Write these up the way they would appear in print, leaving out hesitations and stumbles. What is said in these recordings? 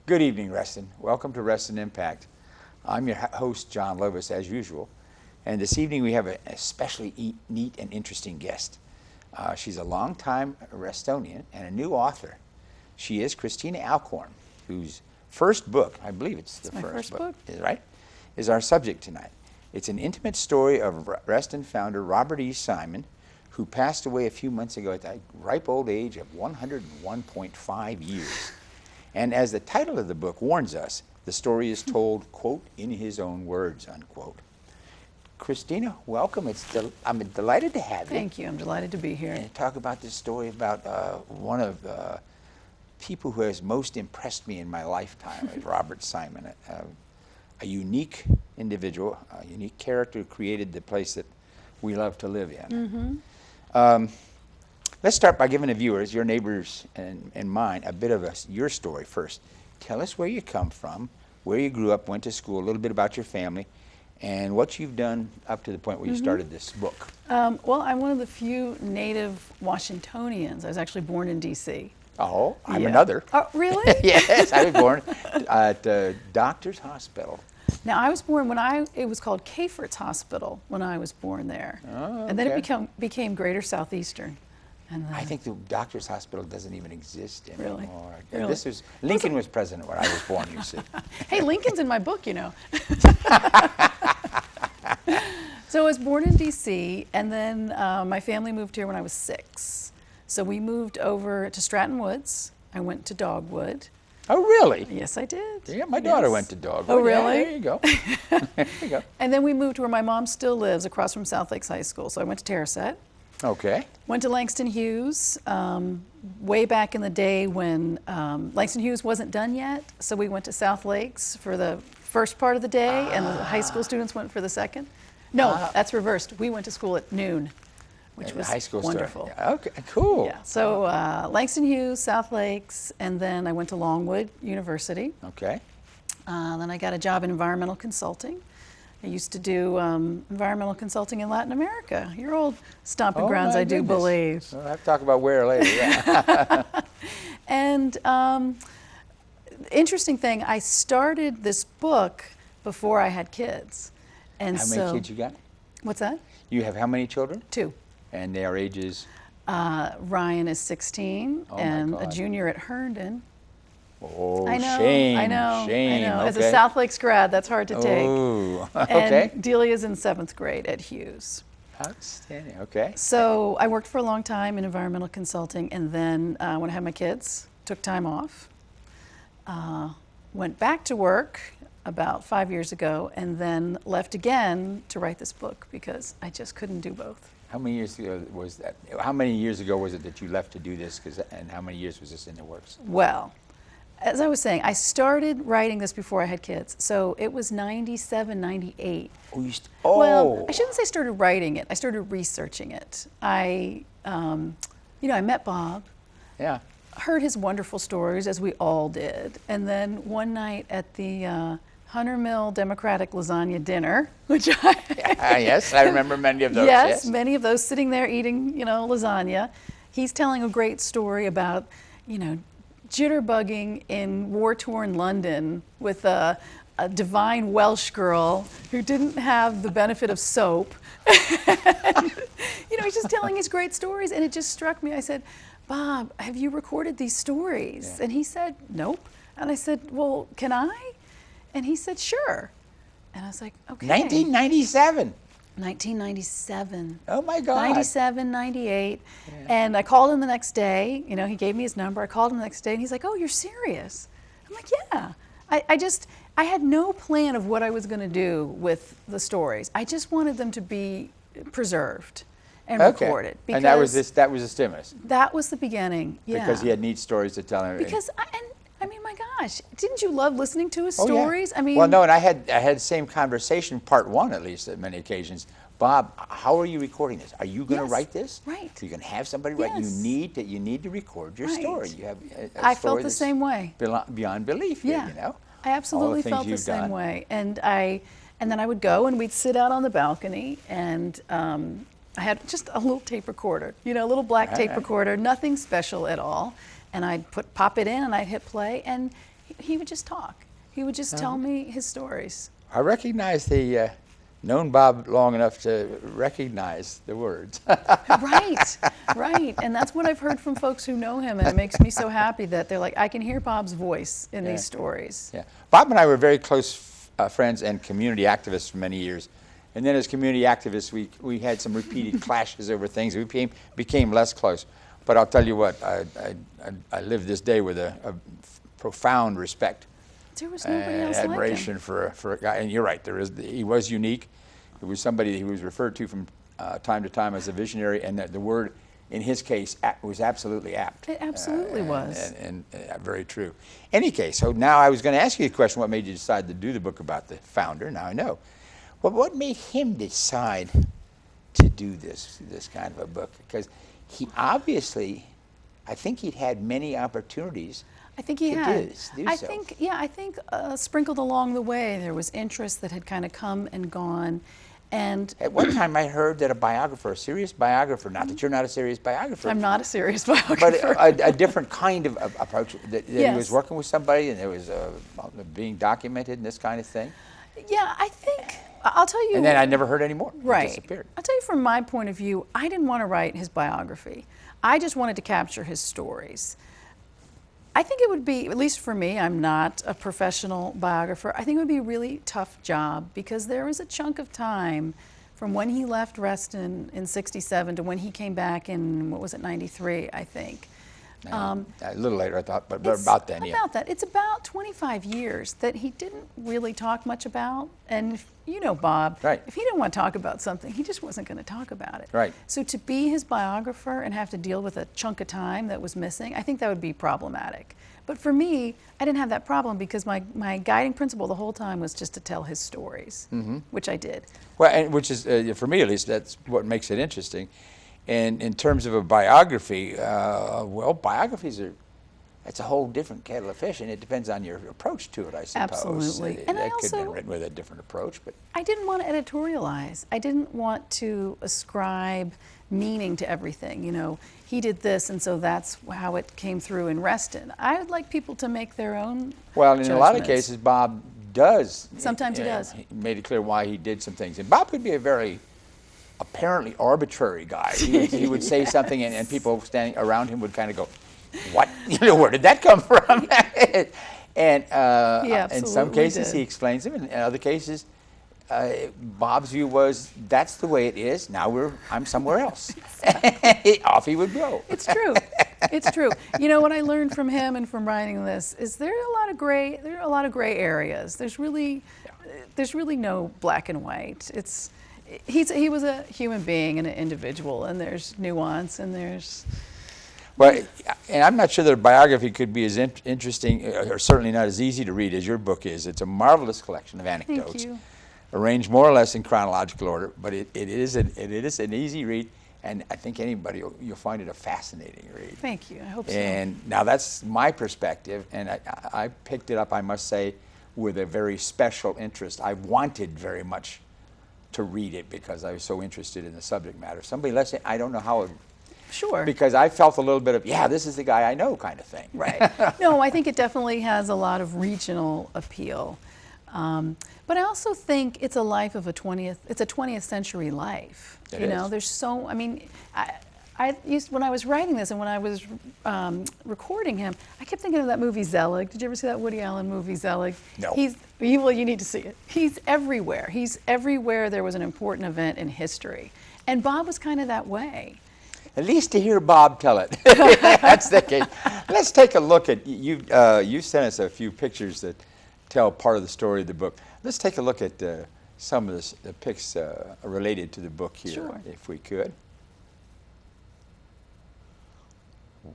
Good evening, Reston. Welcome to Reston Impact. I'm your host, John Lovis, as usual. And this evening we have a especially neat and interesting guest. She's a longtime Restonian and a new author. She is Kristina Alcorn, whose first book, I believe it's the first book, is our subject tonight. It's an intimate story of Reston founder Robert E. Simon, who passed away a few months ago at the ripe old age of 101.5 years. And as the title of the book warns us, the story is told, quote, in his own words, unquote. Kristina, welcome. I'm delighted to have you. Thank you. I'm delighted to be here. And talk about this story about one of the people who has most impressed me in my lifetime, is Robert Simon, a unique individual, a unique character who created the place that we love to live in. Mm-hmm. Let's start by giving the viewers, your neighbors and mine, a bit of your story first. Tell us where you come from, where you grew up, went to school, a little bit about your family, and what you've done up to the point where you started this book. Well, I'm one of the few native Washingtonians. I was actually born in D.C. Oh, I'm another. Oh, really? Yes, I was born at Doctor's Hospital. Now, I was born it was called Cafort's Hospital when I was born there. Oh, okay. And then it became Greater Southeastern. And I think the Doctor's Hospital doesn't even exist anymore. Really? Lincoln was president when I was born, you see. Hey, Lincoln's in my book, you know. So I was born in D.C., and then my family moved here when I was 6. So we moved over to Stratton Woods. I went to Dogwood. Oh, really? Yes, I did. Yeah, my daughter went to Dogwood. Oh, really? Yeah, there you go. There you go. And then we moved where my mom still lives, across from South Lakes High School. So I went to Terrasset. Okay. Went to Langston Hughes way back in the day when Langston Hughes wasn't done yet. So we went to South Lakes for the first part of the day, and the high school students went for the second. No, that's reversed. We went to school at noon, which was high school wonderful. Yeah, okay, cool. Yeah. So Langston Hughes, South Lakes, and then I went to Longwood University. Okay. Then I got a job in environmental consulting. I used to do environmental consulting in Latin America. Your old stomping grounds, I do believe. We'll have to talk about where later, yeah. And interesting thing, I started this book before I had kids. And how many kids you got? What's that? You have how many children? 2. And their ages? Ryan is 16 and a junior at Herndon. Oh, I know, shame, I know. Okay. As a South Lakes grad, that's hard to take. Oh, okay. And Delia's in 7th grade at Hughes. Outstanding, okay. So I worked for a long time in environmental consulting, and then when I had my kids, took time off, went back to work about 5 years ago, and then left again to write this book because I just couldn't do both. How many years ago was that? How many years ago was it that you left to do this? And how many years was this in the works? Well, as I was saying, I started writing this before I had kids. So it was 97, 98. Well, I shouldn't say started writing it. I started researching it. I met Bob. Yeah. Heard his wonderful stories, as we all did. And then one night at the Hunter Mill Democratic Lasagna dinner, which yes, I remember many of those. Yes, many of those, sitting there eating, lasagna. He's telling a great story about, jitterbugging in war-torn London with a divine Welsh girl who didn't have the benefit of soap. And, he's just telling his great stories, and it just struck me. I said, Bob, have you recorded these stories? Yeah. And he said, nope. And I said, well, can I? And he said, sure. And I was like, okay. 1997. 1997. Oh my God. 97, 98. Yeah. And I called him the next day. He gave me his number. I called him the next day, and he's like, oh, you're serious? I'm like, yeah. I had no plan of what I was going to do with the stories. I just wanted them to be preserved and recorded. And that was the stimulus. That was the beginning. Yeah. Because he had neat stories to tell him. Because I mean, my gosh, didn't you love listening to his stories? Yeah. I mean, well, no, and I had the same conversation, part 1 at least, at many occasions. Bob, how are you recording this? Are you going to write this? Right. You're going to have somebody write. You need to record your story. You have a I story felt the same way. Beyond belief. Yeah. I absolutely felt the same way. And then I would go, and we'd sit out on the balcony, and I had just a little tape recorder, a little black tape recorder, nothing special at all. And I'd pop it in, and I'd hit play, and he would just talk. He would just tell me his stories. I recognize the known Bob long enough to recognize the words. Right, right. And that's what I've heard from folks who know him, and it makes me so happy that they're like, I can hear Bob's voice in these stories. Yeah. Bob and I were very close friends and community activists for many years. And then as community activists, we had some repeated clashes over things. We became less close. But I'll tell you what, I live this day with a profound respect. There was nobody else admiration like him. for a guy, and you're right. He was unique. It was somebody who was referred to from time to time as a visionary, and the word, in his case, was absolutely apt. It absolutely was, and very true. Any case, so now I was going to ask you a question: what made you decide to do the book about the founder? Now I know. Well, what made him decide to do this kind of a book? Because he obviously, I think he'd had many opportunities. I think he had. I think sprinkled along the way there was interest that had kind of come and gone, and at one time I heard that a serious biographer, not that you're not a serious biographer. I'm not a serious biographer. But a different kind of approach, that Yes. he was working with somebody and there was being documented and this kind of thing. Yeah, I think, I'll tell you. And then I never heard any more. Right. It disappeared. I'll tell you from my point of view, I didn't want to write his biography. I just wanted to capture his stories. I think it would be, at least for me, I'm not a professional biographer, I think it would be a really tough job because there was a chunk of time from when he left Reston in '67 to when he came back in, what was it, '93, I think. A little later, I thought, but about then, yeah. About that. It's about 25 years that he didn't really talk much about. And you know Bob, right. If he didn't want to talk about something, he just wasn't going to talk about it. Right. So to be his biographer and have to deal with a chunk of time that was missing, I think that would be problematic. But for me, I didn't have that problem because my guiding principle the whole time was just to tell his stories, which I did. Well, and which is, for me at least, that's what makes it interesting. And in terms of a biography, biographies that's a whole different kettle of fish, and it depends on your approach to it, I suppose. Absolutely. And that could have been written with a different approach. But I didn't want to editorialize. I didn't want to ascribe meaning to everything. You know, he did this, and so that's how it came through in Reston. I would like people to make their own Well, in a lot of cases, Bob does. Sometimes he does. He made it clear why he did some things. And Bob could be a very apparently arbitrary guy. He would say something, and people standing around him would kind of go, "What? Where did that come from?" And in some cases, he explains them. In other cases, Bob's view was, "That's the way it is. Now I'm somewhere else." Off he would go. It's true. It's true. You know what I learned from him and from writing this is there are a lot of gray areas. There's really no black and white. He was a human being and an individual, and there's nuance, and there's... Well, and I'm not sure that a biography could be as interesting, or certainly not as easy to read as your book is. It's a marvelous collection of anecdotes, Thank you. Arranged more or less in chronological order, but it is an easy read, and I think anybody, you'll find it a fascinating read. Thank you, I hope so. And now that's my perspective, and I picked it up, I must say, with a very special interest. I wanted very much to read it because I was so interested in the subject matter. Somebody less, I don't know how it... Sure. Because I felt a little bit of, this is the guy I know kind of thing. Right. No, I think it definitely has a lot of regional appeal. But I also think it's a life of it's a 20th century life. It is. There's so, I mean, when I was writing this and when I was recording him, I kept thinking of that movie Zelig. Did you ever see that Woody Allen movie Zelig? No. Well, you need to see it. He's everywhere. He's everywhere there was an important event in history. And Bob was kind of that way. At least to hear Bob tell it. That's the case. Let's take a look at, you sent us a few pictures that tell part of the story of the book. Let's take a look at some of the pics related to the book here, Sure. if we could.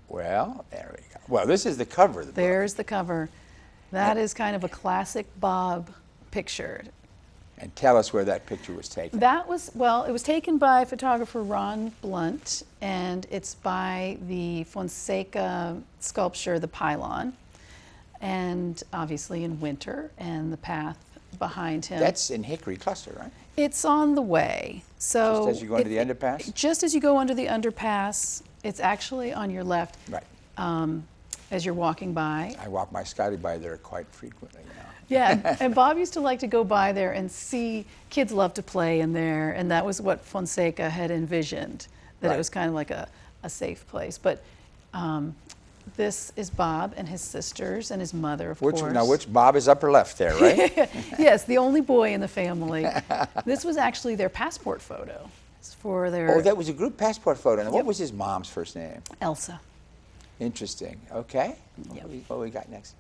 Well, there we go. Well, this is the cover of the book. There's the cover. That is kind of a classic Bob picture. And tell us where that picture was taken. That was, it was taken by photographer Ron Blunt, and it's by the Fonseca sculpture, the Pylon, and obviously in winter, and the path behind him. That's in Hickory Cluster, right? It's on the way. So just as you go under the underpass? Just as you go under the underpass, it's actually on your left. Right. as you're walking by. I walk my Scotty by there quite frequently now. Yeah, and Bob used to like to go by there and see kids love to play in there, and that was what Fonseca had envisioned, that Right. it was kind of like a safe place. But this is Bob and his sisters and his mother, of course. Now, which Bob is upper left there, right? Yes, the only boy in the family. This was actually their passport photo. It's for their Oh, that was a group passport photo. And what Yep. was his mom's first name? Elsa. Interesting. Okay. Yep. What we got next?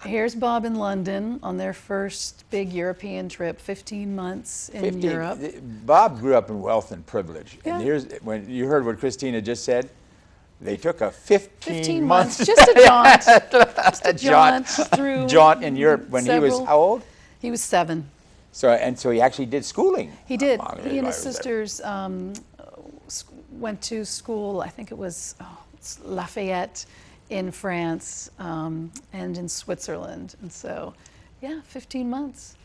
Here's Bob in London on their first big European trip, 15 months in Europe. Bob grew up in wealth and privilege. Yeah. And here's when you heard what Kristina just said. They took a 15 months, months just a jaunt, just a jaunt through jaunt in Europe when he was several- how old? He was 7. So he actually did schooling. He did. while He and his was there. sisters went to school, I think it was Lafayette in France and in Switzerland. And so, yeah, 15 months.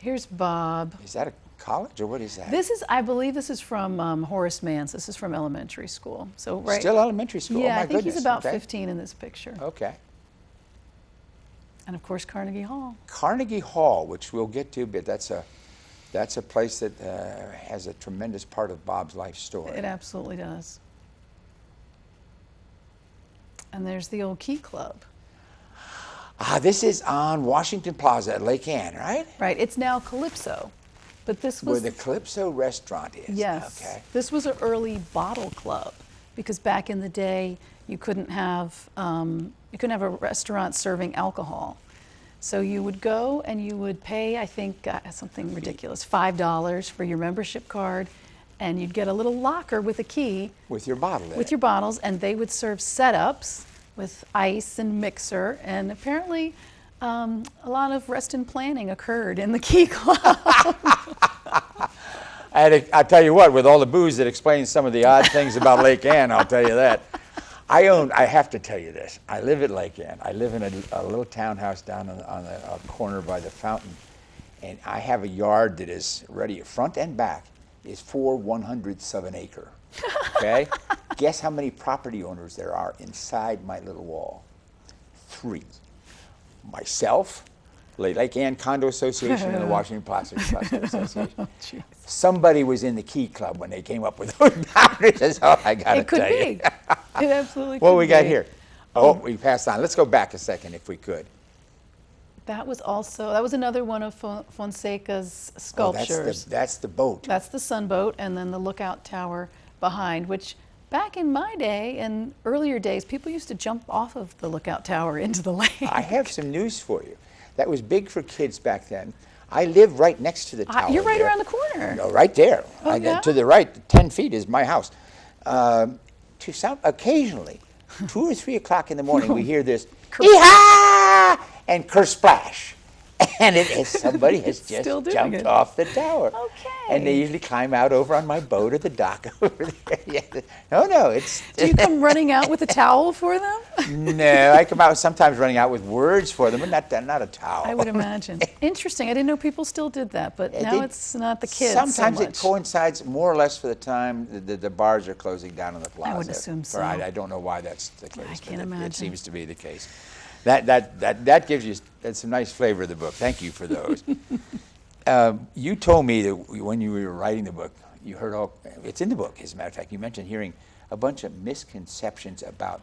Here's Bob. Is that a college or what is that? This is, I believe this is from Horace Mann's. This is from elementary school. So right. Still elementary school. Yeah, oh, my I think goodness. he's about Okay. 15 in this picture. Okay. And of course, Carnegie Hall. Carnegie Hall, which we'll get to, but that's a place that has a tremendous part of Bob's life story. It absolutely does. And there's the old Key Club. This is on Washington Plaza at Lake Ann, right? Right, it's now Calypso. But this Where was, the Calypso restaurant is. yes, Okay. this was an early bottle club because back in the day you couldn't have a restaurant serving alcohol. So you would go and you would pay, I think, something ridiculous, $5 for your membership card, and you'd get a little locker with a key With your bottle in with it. your bottles, and they would serve setups with ice and mixer, and apparently a lot of Reston planning occurred in the Key Club. I'll tell you what, with all the booze that explains some of the odd things about Lake Ann, I'll tell you that. I have to tell you this. I live at Lake Ann. I live in a little townhouse down on the corner by the fountain. And I have a yard that is ready, front and back, is 4/100ths of an acre. Okay? Guess how many property owners there are inside my little wall? 3. Myself, Lake Ann Condo Association, and the Washington Plaza Association. Jeez. Somebody was in the Key Club when they came up with those boundaries. That's all I got to It could tell you. be. It absolutely could What we got be. here? Oh, we passed on. Let's go back a second if we could. That was another one of Fonseca's sculptures. That's the boat. That's the sunboat, and then the lookout tower behind, which back in my day and earlier days, people used to jump off of the lookout tower into the lake. I have some news for you. That was big for kids back then. I live right next to the tower. You're right there. around the corner. No, right there. Oh, yeah? To the right, 10 feet is my house. Occasionally, 2 or 3 o'clock in the morning, we hear this, "Yee-haw!" and kersplash. And it is somebody has just Still doing jumped it. off the tower. Okay. And they usually climb out over on my boat or the dock over there. Yeah. No, it's... Do you come running out with a towel for them? No, I come out sometimes running out with words for them, but not a towel. I would imagine. Interesting. I didn't know people still did that, but now it's not the kids Sometimes so it much. coincides more or less for the time the bars are closing down on the plaza. would assume so. I don't know why that's the case. I but can't it imagine. seems to be the case. That gives you some nice flavor of the book. Thank you for those. You told me that when you were writing the book, you heard it's in the book, as a matter of fact, you mentioned hearing a bunch of misconceptions about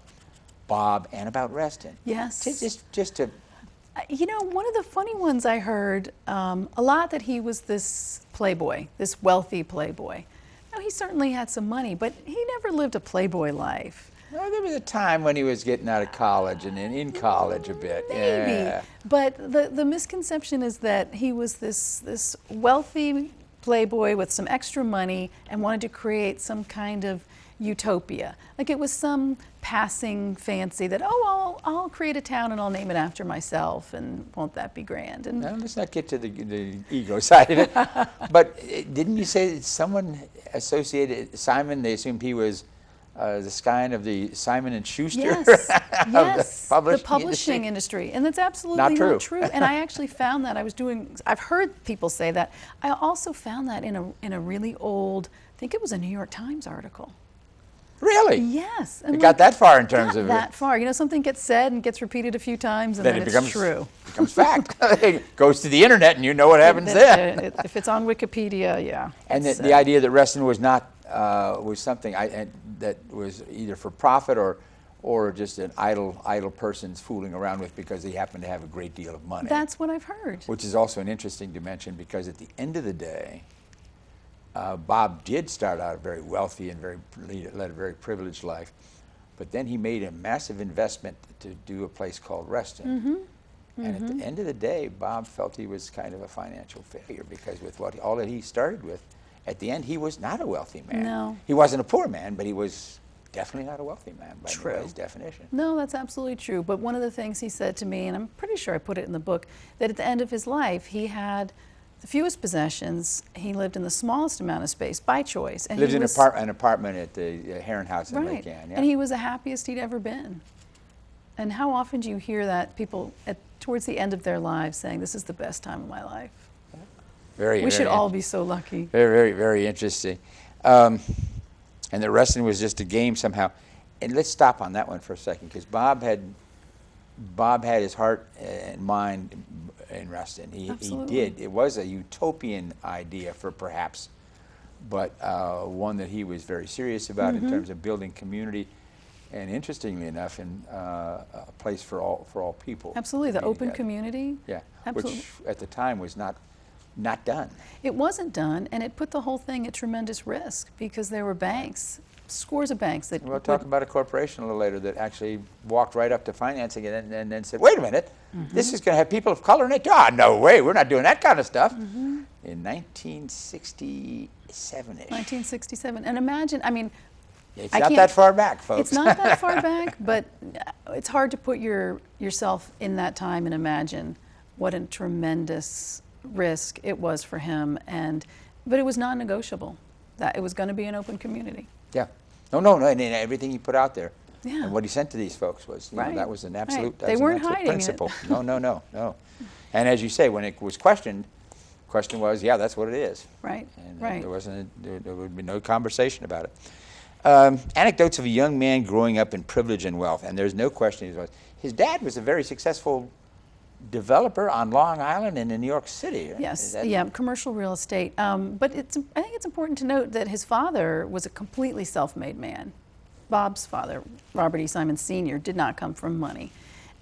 Bob and about Reston. Yes. Just to... You know, one of the funny ones I heard a lot that he was this playboy, this wealthy playboy. Now, he certainly had some money, but he never lived a playboy life. Well, there was a time when he was getting out of college and then in college a bit. Maybe. Yeah. But the misconception is that he was this wealthy playboy with some extra money and wanted to create some kind of utopia. Like it was some passing fancy that, I'll create a town and I'll name it after myself, and won't that be grand? And Now, let's not get to the ego side of it. But didn't you say that someone associated Simon, they assumed he was the scion of the Simon and Schuster? yes, of yes, the the publishing industry. And that's absolutely Not true. And I actually found that I've heard people say that. I also found that in a really old, I think it was a New York Times article. Really? Yes. It got that far in terms Not of that far. You know, something gets said and gets repeated a few times, and then then it it's becomes true. becomes fact. It goes to the internet, and you know what happens then. If it's on Wikipedia, yeah. And it's, the idea that Reston was not was something that was either for profit or just an idle person's fooling around with because he happened to have a great deal of money. That's what I've heard. Which is also an interesting dimension because at the end of the day, Bob did start out very wealthy and led a very privileged life, but then he made a massive investment to do a place called Reston. And at the end of the day, Bob felt he was kind of a financial failure because with all that he started with, at the end he was not a wealthy man. No. He wasn't a poor man, but he was definitely not a wealthy man by anybody's definition. No, that's absolutely true. But one of the things he said to me, and I'm pretty sure I put it in the book, that at the end of his life he had the fewest possessions. He lived in the smallest amount of space by choice. And lived in an apartment at the Heron House in Lake Ann. Yeah. And he was the happiest he'd ever been. And how often do you hear that people towards the end of their lives saying, "This is the best time of my life"? We should all be so lucky. Very, very, very interesting. And the Reston was just a game somehow. And let's stop on that one for a second, because Bob had his heart and mind in Reston. He did. It was a utopian idea for perhaps, but one that he was very serious about in terms of building community. And interestingly enough, in a place for all people. Absolutely, the open community. Yeah, absolutely. Which at the time was not done. It wasn't done, and it put the whole thing at tremendous risk because there were banks, scores of banks that. We'll talk about a corporation a little later that actually walked right up to financing it and then said, "Wait a minute, this is going to have people of color in it." Ah, no way, we're not doing that kind of stuff. In 1967-ish. 1967, and imagine, I mean. It's not that far back, folks. It's not that far back, but it's hard to put yourself in that time and imagine what a tremendous risk it was for him. But it was non-negotiable that it was going to be an open community. Yeah. No, and everything he put out there. Yeah. And what he sent to these folks was, you know, that was an absolute, They weren't hiding principle. it. No. And as you say, when it was questioned, the question was, yeah, that's what it is. Right. And right. there would be no conversation about it. Anecdotes of a young man growing up in privilege and wealth, and there's no question his dad was a very successful developer on Long Island and in New York City. Right? Yes, commercial real estate. But I think it's important to note that his father was a completely self-made man. Bob's father, Robert E. Simon Sr., did not come from money,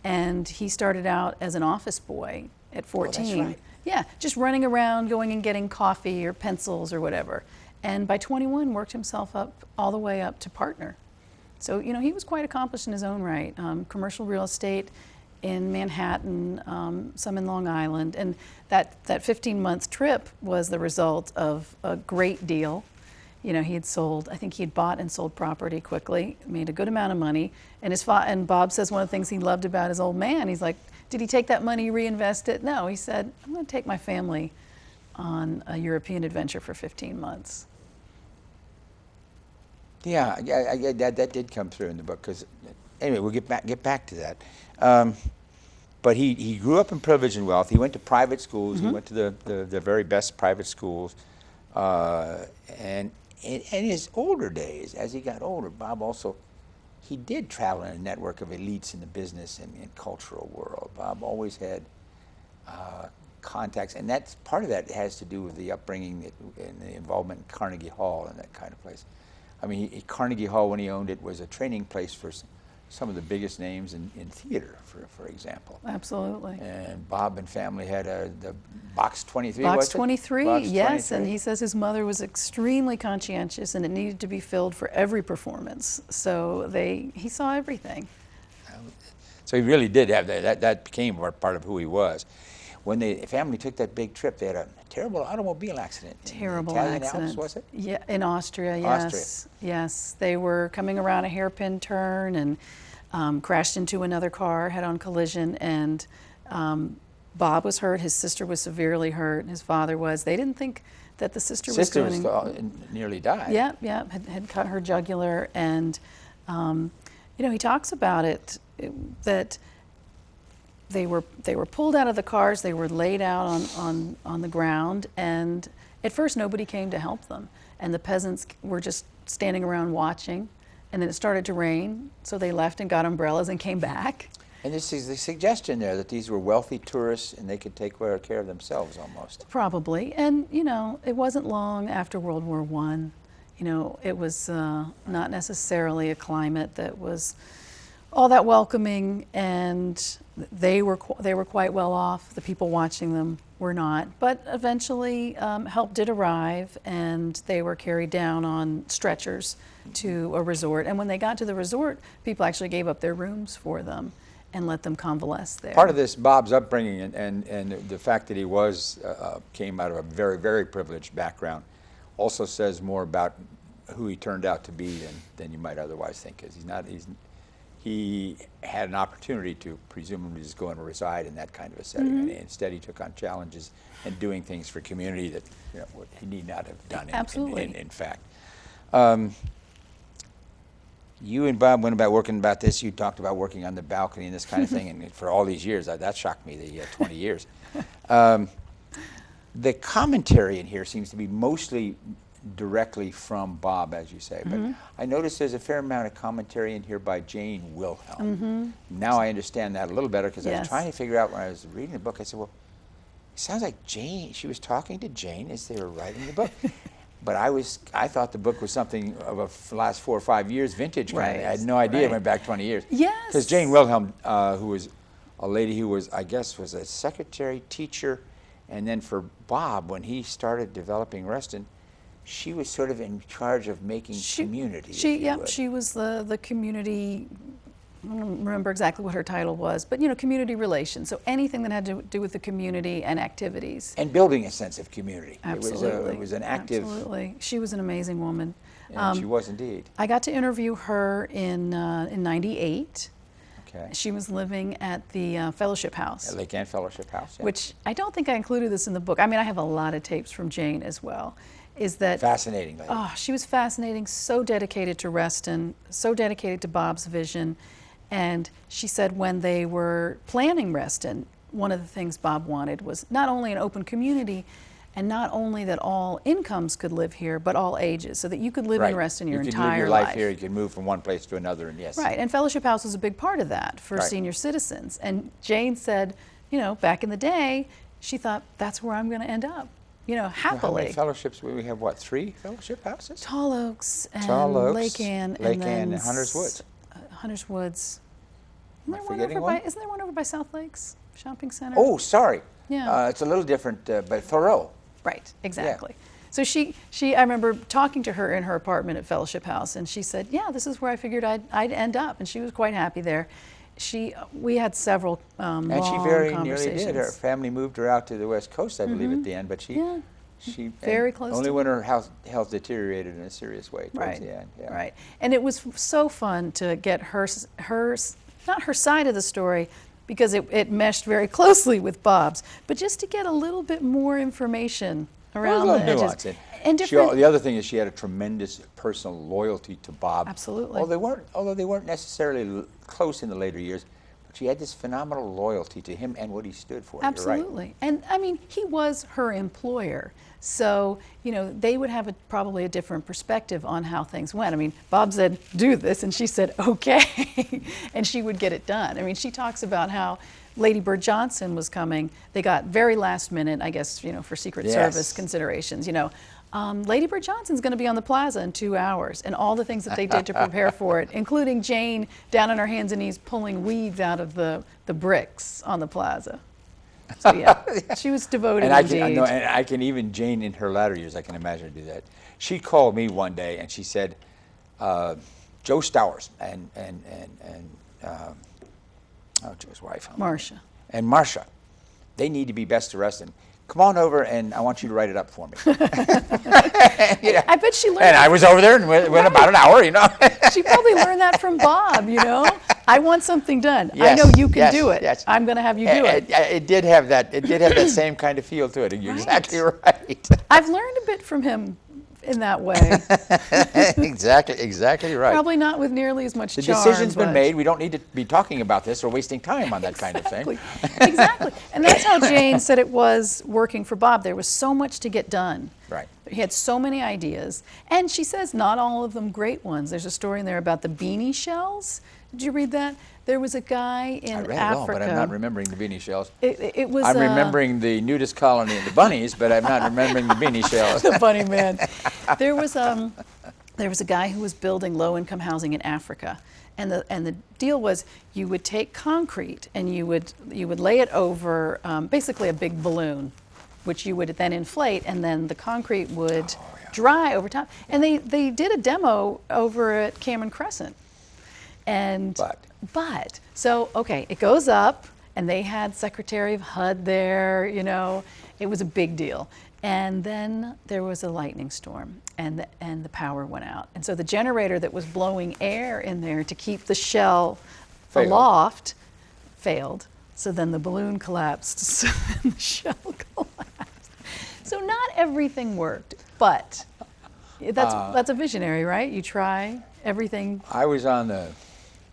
and he started out as an office boy at 14. Oh, that's right. Yeah, just running around, going and getting coffee or pencils or whatever. And by 21, worked himself up all the way up to partner. So, you know, he was quite accomplished in his own right. Commercial real estate in Manhattan, some in Long Island. And that 15-month trip was the result of a great deal. You know, I think he had bought and sold property quickly, made a good amount of money. And Bob says one of the things he loved about his old man, he's like, did he take that money, reinvest it? No, he said, I'm going to take my family on a European adventure for 15 months. Yeah, that did come through in the book. Because anyway, we'll get back to that. But he grew up in privilege and wealth. He went to private schools. He went to the very best private schools. And in his older days, as he got older, Bob also, he did travel in a network of elites in the business and cultural world. Bob always had contacts, and that's part of that has to do with the upbringing and the involvement in Carnegie Hall and that kind of place. I mean, Carnegie Hall, when he owned it, was a training place for some of the biggest names in theater, for example. Absolutely. And Bob and family had the Box 23, Box was it? 23, Box yes. 23. And he says his mother was extremely conscientious and it needed to be filled for every performance. So he saw everything. So he really did have that. That became part of who he was. When the family took that big trip, they had a terrible automobile accident. Terrible in the Italian accident. Alps, was it? Yeah, in Austria, yes. Austria. Yes, they were coming around a hairpin turn and crashed into another car, head-on collision, and Bob was hurt. His sister was severely hurt. And his father was. They didn't think that the sister was going. Nearly died. Yeah, had cut her jugular, and you know, he talks about it that. They were pulled out of the cars. They were laid out on the ground, and at first nobody came to help them. And the peasants were just standing around watching. and then it started to rain, so they left and got umbrellas and came back. And this is the suggestion there that these were wealthy tourists and they could take care of themselves almost. Probably. And, you know, it wasn't long after World War I. You know, it was not necessarily a climate that was all that welcoming, and they were quite well off. The people watching them were not. But eventually help did arrive, and they were carried down on stretchers to a resort. And when they got to the resort, people actually gave up their rooms for them and let them convalesce there. Part of this, Bob's upbringing and the fact that he came out of a very, very privileged background also says more about who he turned out to be than you might otherwise think. Because he had an opportunity to presumably just go and reside in that kind of a setting, and instead he took on challenges and doing things for community that he need not have done. Absolutely. In fact. You and Bob went about working about this. You talked about working on the balcony and this kind of thing, and for all these years, that shocked me, the 20 years. The commentary in here seems to be mostly directly from Bob, as you say, but I noticed there's a fair amount of commentary in here by Jane Wilhelm. Now I understand that a little better, because I was trying to figure out when I was reading the book, I said, well, it sounds like Jane, she was talking to Jane as they were writing the book. But I thought the book was something of a last 4 or 5 years vintage kind of. I had no idea it went back 20 years. Yes. Because Jane Wilhelm, who was a lady who was, I guess, was a secretary, teacher, and then for Bob, when he started developing Reston, she was sort of in charge of making community. She was the community. I don't remember exactly what her title was, but community relations. So anything that had to do with the community and activities. And building a sense of community. Absolutely. It was an active. Absolutely. She was an amazing woman. And she was indeed. I got to interview her in '98. Okay. She was living at the Fellowship House. At Lake Ann Fellowship House, yeah. Which I don't think I included this in the book. I mean, I have a lot of tapes from Jane as well. Is that fascinating lady. Oh, she was fascinating, so dedicated to Reston, so dedicated to Bob's vision. And she said when they were planning Reston, one of the things Bob wanted was not only an open community, and not only that all incomes could live here, but all ages, so that you could live in Reston your entire life. You could live your life here, you could move from one place to another, and yes. Right, and Fellowship House was a big part of that for senior citizens. And Jane said, back in the day, she thought, that's where I'm going to end up, happily. How many fellowships? We have, what, 3 fellowship houses? Tall Oaks, Lake Ann, and Hunters Woods. Hunters Woods. Am I forgetting one? Isn't there one over by South Lakes Shopping Center? Oh, sorry. Yeah. It's a little different, but Thoreau. Right, exactly. Yeah. So I remember talking to her in her apartment at Fellowship House, and she said, yeah, this is where I figured I'd end up, and she was quite happy there. We had several long conversations. And she very nearly did. Her family moved her out to the West Coast, I believe, at the end, but she very close. Only when her health deteriorated in a serious way towards the end. Yeah. Right, and it was so fun to get her not her side of the story, because it meshed very closely with Bob's, but just to get a little bit more information around the edges. And the other thing is she had a tremendous personal loyalty to Bob. Absolutely. Although they weren't necessarily close in the later years, but she had this phenomenal loyalty to him and what he stood for. Absolutely. You're right. And I mean, he was her employer. So, they would have probably a different perspective on how things went. I mean, Bob said, do this, and she said, okay, and she would get it done. I mean, she talks about how Lady Bird Johnson was coming. They got very last minute, I guess, for Secret Service considerations, Lady Bird Johnson's going to be on the plaza in 2 hours, and all the things that they did to prepare for it, including Jane down on her hands and knees pulling weeds out of the bricks on the plaza. So yeah, she was devoted indeed. I can even, Jane in her latter years, I can imagine her do that. She called me one day and she said, Joe Stowers and Joe's wife. Marcia. And Marcia, they need to be best of Reston. Come on over and I want you to write it up for me. I bet she learned. And I was over there and went about an hour, She probably learned that from Bob, I want something done. Yes, I know you can do it. Yes. I'm going to have you do it. It did have that. It did have that same kind of feel to it. You're exactly right. I've learned a bit from him in that way. Exactly right. Probably not with nearly as much The charm. decision's been but- made. We don't need to be talking about this or wasting time on that kind of thing. Exactly. And that's how Jane said it was working for Bob. There was so much to get done. Right. He had so many ideas. And she says not all of them great ones. There's a story in there about the beanie shells. Did you read that? There was a guy in I read Africa. it all, but I'm not remembering the beanie shells. It was. I'm remembering the nudist colony and the bunnies, but I'm not remembering the beanie shells. The bunny man. There was a guy who was building low-income housing in Africa, and the deal was you would take concrete and you would lay it over basically a big balloon, which you would then inflate, and then the concrete would dry over time. And they did a demo over at Cameron Crescent, and but so okay, it goes up, and they had Secretary of HUD there. You know, it was a big deal. And then there was a lightning storm, and the power went out. And so the generator that was blowing air in there to keep the shell aloft failed. So then the balloon collapsed, so then the shell collapsed. So not everything worked, but that's a visionary, right? You try everything. I was on the,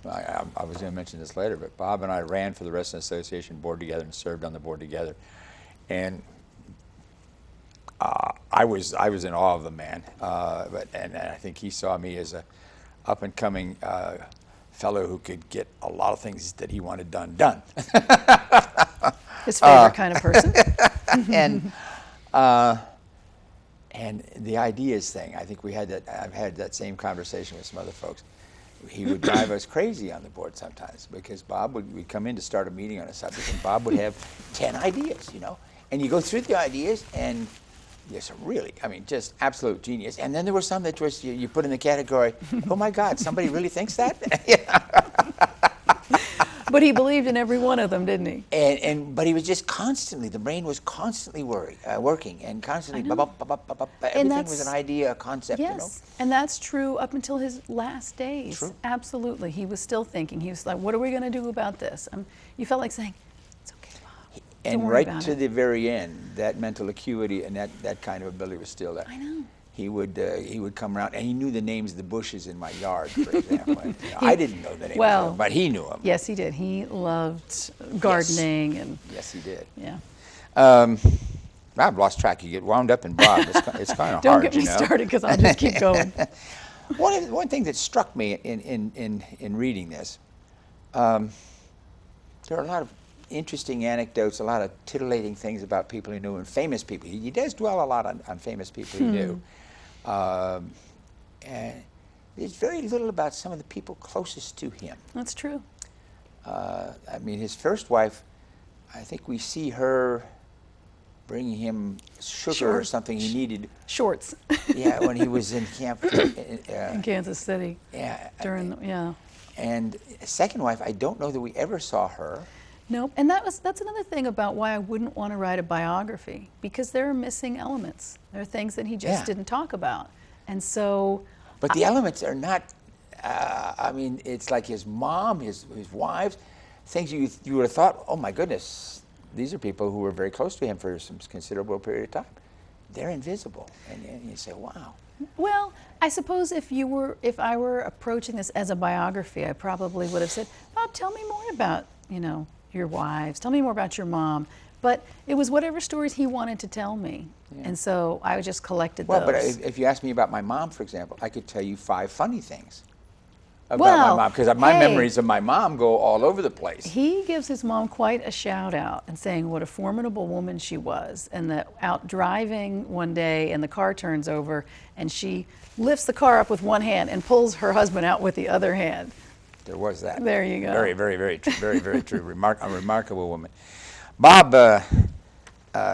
I was going to mention this later, but Bob and I ran for the Reston Association board together and served on the board together. And I was in awe of the man, and I think he saw me as a up and coming fellow who could get a lot of things that he wanted done. His favorite kind of person. And the ideas thing, I think we had that. I've had that same conversation with some other folks. He would drive us crazy on the board sometimes because Bob would come in to start a meeting on a subject, and Bob would have 10 ideas, you know, and you go through the ideas and. Yes, really, I mean, just absolute genius. And then there were some that was you put in the category, oh my God, somebody really thinks that? But he believed in every one of them, didn't he? But he was just constantly, the brain was constantly working and constantly, everything was an idea, a concept, yes, you know? And that's true up until his last days. True. Absolutely, he was still thinking. He was like, what are we going to do about this? You felt like saying, it's okay, Bob. And right to the very end, that mental acuity and that kind of ability was still there. I know. He would come around, and he knew the names of the bushes in my yard, for example. I didn't know the names of them, but he knew them. Yes, he did. He loved gardening. Yes. And yes, he did. Yeah. I've lost track. You get wound up in Bob. It's kind of hard, Don't get me you know? started, because I'll just keep going. One thing that struck me in reading this, there are a lot of interesting anecdotes, a lot of titillating things about people he knew and famous people. He does dwell a lot on famous people he knew. And there's very little about some of the people closest to him. That's true. I mean, his first wife, I think we see her bringing him sugar or something he needed. Shorts. Yeah, when he was in camp. In Kansas City. Yeah. Yeah. And second wife, I don't know that we ever saw her. Nope. And that's another thing about why I wouldn't want to write a biography, because there are missing elements. There are things that he just didn't talk about. And so... But the elements are not, I mean, it's like his mom, his wives, things you would have thought, oh my goodness, these are people who were very close to him for some considerable period of time. They're invisible. And you say, wow. Well, I suppose if I were approaching this as a biography, I probably would have said, Bob, tell me more about, your wives. Tell me more about your mom. But it was whatever stories he wanted to tell me. Yeah. And so I just collected those. Well, but if you ask me about my mom, for example, I could tell you 5 funny things about my mom, because my memories of my mom go all over the place. He gives his mom quite a shout out and saying what a formidable woman she was, and that out driving one day and the car turns over and she lifts the car up with one hand and pulls her husband out with the other hand. There was that. There you go. Very, very, very true. Very, very true. A remarkable woman. Bob,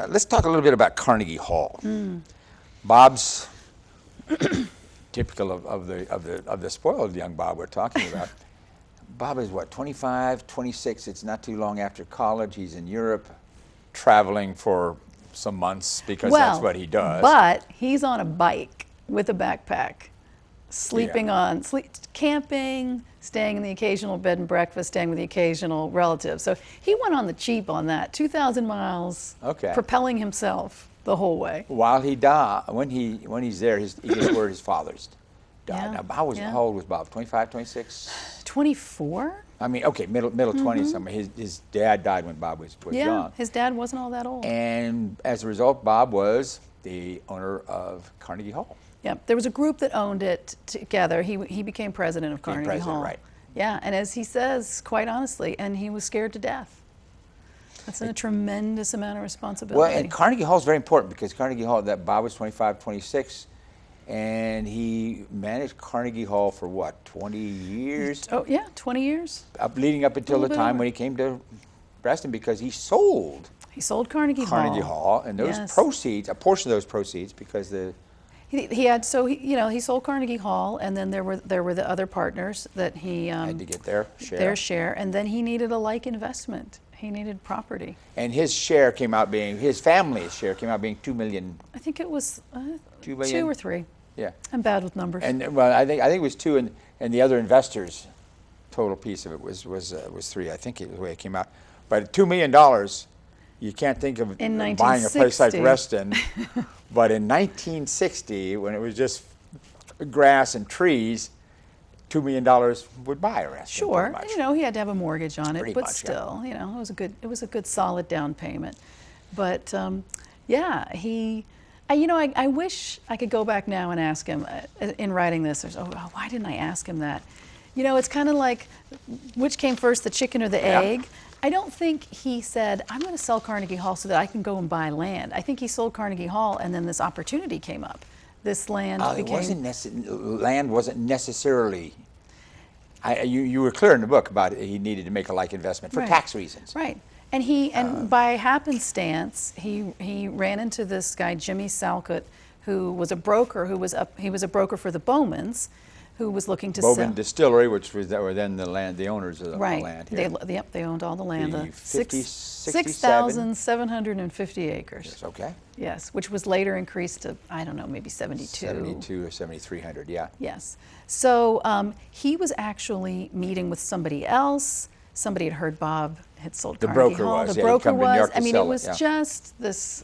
let's talk a little bit about Carnegie Hall. Bob's typical of the spoiled young Bob we're talking about. Bob is what, 25, 26? It's not too long after college. He's in Europe, traveling for some months because that's what he does. But he's on a bike with a backpack, camping, staying in the occasional bed and breakfast, staying with the occasional relative. So he went on the cheap on that, 2,000 miles, propelling himself. the whole way. While he when he's there, he gets word his father's died. Yeah, Now, how old was Bob? 25, 26? 24? I mean, okay, middle 20s somewhere. His dad died when Bob was Yeah, young. his dad wasn't all that old. And as a result, Bob was the owner of Carnegie Hall. Yeah, there was a group that owned it together. He became president of Carnegie Hall. Right. Yeah, and as he says, quite honestly, and he was scared to death. That's a tremendous amount of responsibility. Well, and Carnegie Hall is very important because Carnegie Hall, that Bob was 25, 26, and he managed Carnegie Hall for what, 20 years? Oh, yeah, 20 years. Leading up until the time when he came to Reston, because he sold Carnegie Hall, and those proceeds, a portion of those proceeds, because he sold Carnegie Hall, and then there were the other partners that he had to get their share, and then he needed a like investment. He needed property. And his share came out being, his family's share came out being $2 million. I think it was 2 million? 2 or 3. Yeah. I'm bad with numbers. And well, I think it was 2, and the other investors' total piece of it was 3. I think it was the way it came out. But $2 million, you can't think of buying a place like Reston. But in 1960, when it was just grass and trees, $2 million would buy a Reston. Sure, he had to have a mortgage on it, Pretty but much, still, it was a good solid down payment. But yeah, I wish I could go back now and ask him in writing this. Why didn't I ask him that? It's kind of like, which came first, the chicken or the egg? I don't think he said, I'm going to sell Carnegie Hall so that I can go and buy land. I think he sold Carnegie Hall, and then this opportunity came up. This land became... land wasn't necessarily... You were clear in the book about it. He needed to make a like investment for tax reasons. Right. And by happenstance, he ran into this guy, Jimmy Salcott, who was a broker, he was a broker for the Bowmans, who was looking to Bowman Distillery, which was were then the owners of the land here. They owned all the land. The 6,750 acres. Yes, okay. Yes, which was later increased to, I don't know, maybe 72. 72 or 7,300, yeah. Yes. So he was actually meeting with somebody else. Somebody had heard Bob had sold Carnegie Hall. The broker was. I mean, it was just this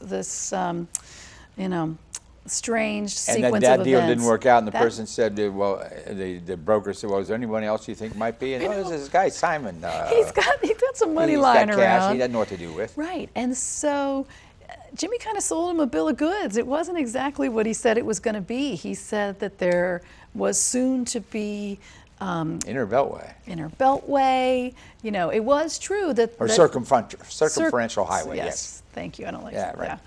strange sequence of events. And that deal didn't work out, and the person said, well, the broker said, well, is there anyone else you think might be? And there's this guy, Simon. He's got some money lying around. Cash. He doesn't know what to do with. Right. And so Jimmy kind of sold him a bill of goods. It wasn't exactly what he said it was going to be. He said that there was soon to be Inner Beltway. It was true that... Or circumferential highway, yes. Thank you. I don't like that. Yeah,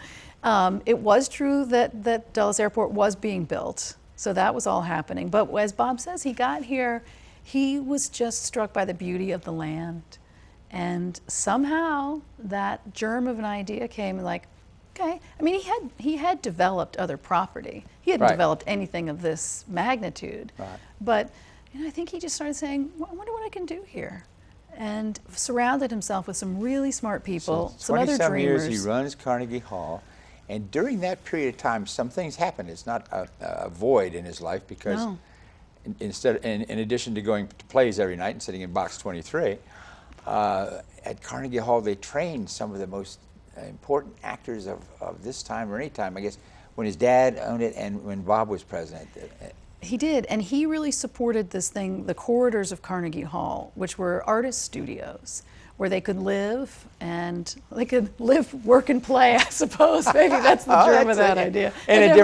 right. It was true that Dulles Airport was being built, so that was all happening. But as Bob says, he got here, he was just struck by the beauty of the land. And somehow that germ of an idea came like, okay. I mean, he had developed other property. He hadn't developed anything of this magnitude. Right. But I think he just started saying, I wonder what I can do here. And surrounded himself with some really smart people, some other dreamers. 27 years he runs Carnegie Hall. And during that period of time, some things happened. It's not a void in his life because in addition to going to plays every night and sitting in box 23, at Carnegie Hall they trained some of the most important actors of this time or any time, I guess, when his dad owned it and when Bob was president. He did, and he really supported this thing, the corridors of Carnegie Hall, which were artist studios, where they could live work and play, I suppose. Maybe that's the germ of that idea. In a